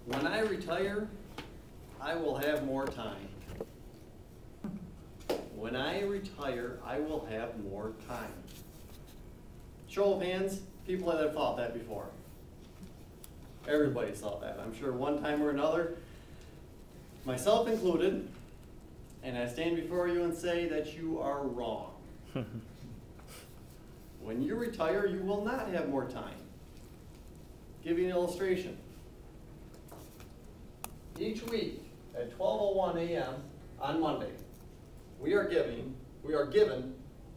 When I retire, I will have more time. When I retire, I will have more time. Show of hands, people that have thought that before. Everybody's thought that, I'm sure one time or another, myself included, and I stand before you and say that you are wrong. When you retire, you will not have more time. Give you an illustration. Each week at 12:01 a.m. on Monday, we are given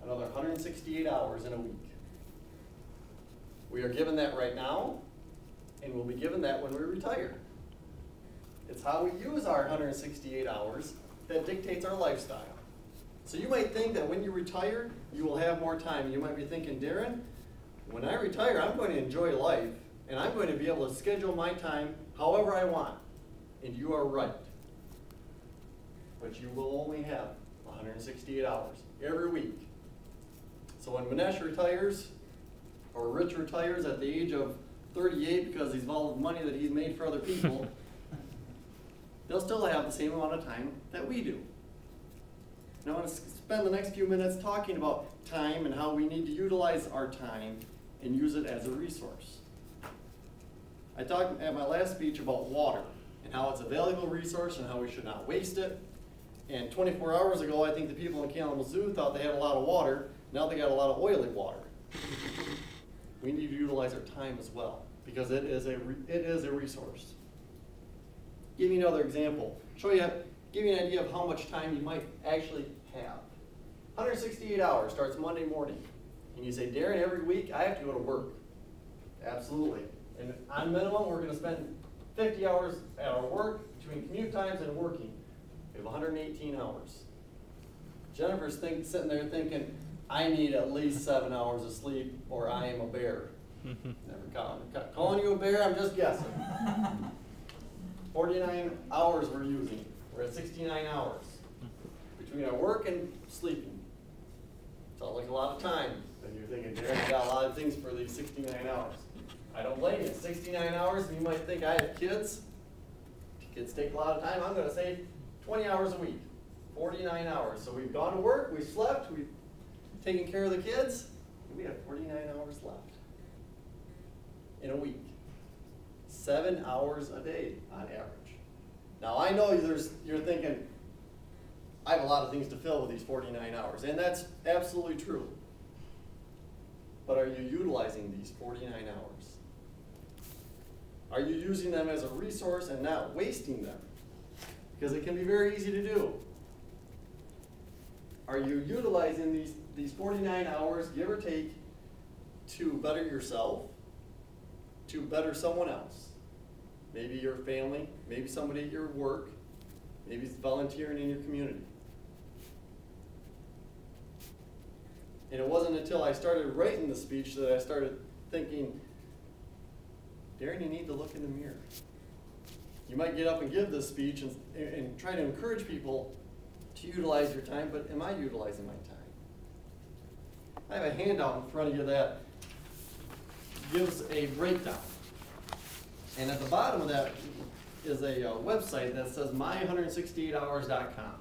another 168 hours in a week. We are given that right now, and we'll be given that when we retire. It's how we use our 168 hours that dictates our lifestyle. So you might think that when you retire, you will have more time. You might be thinking, Darren, when I retire, I'm going to enjoy life, and I'm going to be able to schedule my time however I want. And you are right. But you will only have 168 hours every week. So when Manesh retires, or Rich retires at the age of 38 because he's all the money that he's made for other people, they'll still have the same amount of time that we do. Now I want to spend the next few minutes talking about time and how we need to utilize our time and use it as a resource. I talked at my last speech about water and how it's a valuable resource and how we should not waste it. And 24 hours ago, I think the people in Kalamazoo thought they had a lot of water. Now they got a lot of oily water. We need to utilize our time as well because it is a resource. Give you another example. Give you an idea of how much time you might actually have. 168 hours starts Monday morning. And you say, Darren, every week I have to go to work. Absolutely. And on minimum, we're going to spend 50 hours at our work between commute times and working. We have 118 hours. Jennifer's sitting there thinking, I need at least 7 hours of sleep or I am a bear. Never calling you a bear, I'm just guessing. 49 hours we're using. We're at 69 hours between our work and sleeping. Sounds like a lot of time. And you're thinking, Darren, I got a lot of things for these 69 hours. I don't blame you. 69 hours, and you might think I have kids. Kids take a lot of time. I'm going to say 20 hours a week, 49 hours. So we've gone to work, we've slept, we've taken care of the kids, and we have 49 hours left in a week. 7 hours a day on average. Now I know you're thinking, I have a lot of things to fill with these 49 hours, and that's absolutely true. But are you utilizing these 49 hours? Are you using them as a resource and not wasting them? Because it can be very easy to do. Are you utilizing these 49 hours, give or take, to better yourself, to better someone else? Maybe your family, maybe somebody at your work, maybe it's volunteering in your community. And it wasn't until I started writing the speech that I started thinking, Darren, you need to look in the mirror. You might get up and give this speech and try to encourage people to utilize your time, but am I utilizing my time? I have a handout in front of you that gives a breakdown. And at the bottom of that is a website that says my168hours.com.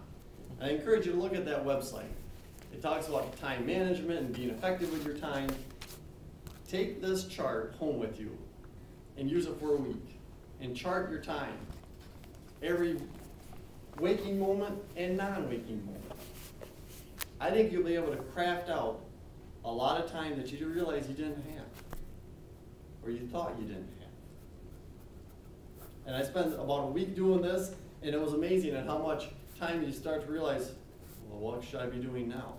I encourage you to look at that website. It talks about time management and being effective with your time. Take this chart home with you and use it for a week and chart your time. Every waking moment and non-waking moment. I think you'll be able to craft out a lot of time that you didn't realize you didn't have, or you thought you didn't have. And I spent about a week doing this, and it was amazing at how much time you start to realize, well, what should I be doing now?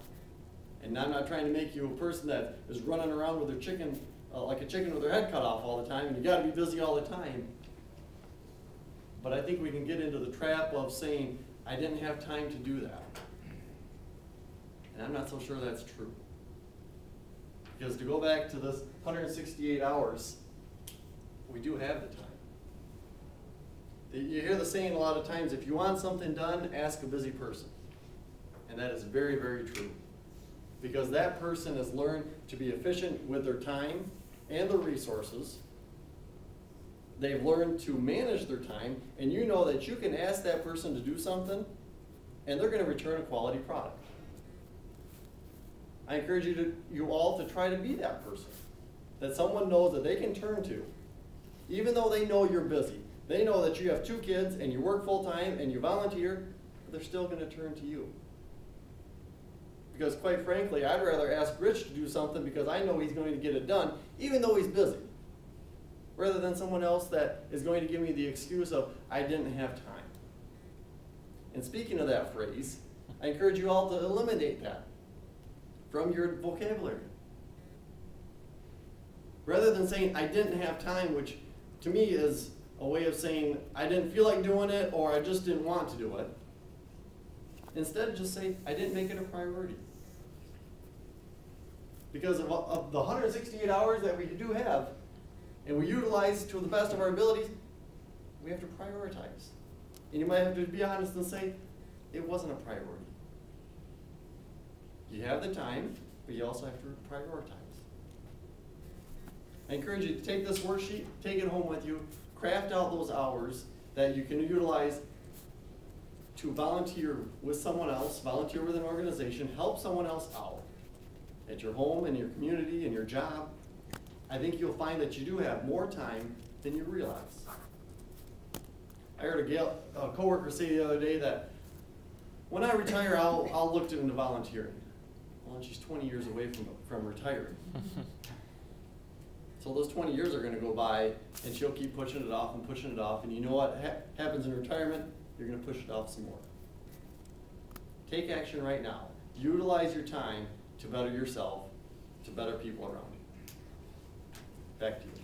And I'm not trying to make you a person that is running around with their chicken, like a chicken with their head cut off all the time, and you got to be busy all the time. But I think we can get into the trap of saying, I didn't have time to do that. And I'm not so sure that's true. Because to go back to this 168 hours, we do have the time. You hear the saying a lot of times, if you want something done, ask a busy person. And that is very, very true. Because that person has learned to be efficient with their time and their resources. they've learned to manage their time, and you know that you can ask that person to do something, and they're going to return a quality product. I encourage you all to try to be that person, that someone knows that they can turn to, even though they know you're busy. They know that you have 2 kids and you work full-time and you volunteer, but they're still going to turn to you. Because quite frankly, I'd rather ask Rich to do something because I know he's going to get it done, even though he's busy, rather than someone else that is going to give me the excuse of, I didn't have time. And speaking of that phrase, I encourage you all to eliminate that from your vocabulary. Rather than saying, I didn't have time, which to me is a way of saying, I didn't feel like doing it, or I just didn't want to do it. Instead, just say, I didn't make it a priority. Because of the 168 hours that we do have, and we utilize to the best of our abilities, we have to prioritize. And you might have to be honest and say, it wasn't a priority. You have the time, but you also have to prioritize. I encourage you to take this worksheet, take it home with you, craft out those hours that you can utilize to volunteer with someone else, volunteer with an organization, help someone else out at your home, in your community, in your job. I think you'll find that you do have more time than you realize. I heard a coworker say the other day that when I retire, I'll look into volunteering. Well, she's 20 years away from retiring. So those 20 years are going to go by, and she'll keep pushing it off and pushing it off. And you know what happens in retirement? You're going to push it off some more. Take action right now. Utilize your time to better yourself, to better people around you. Back to you.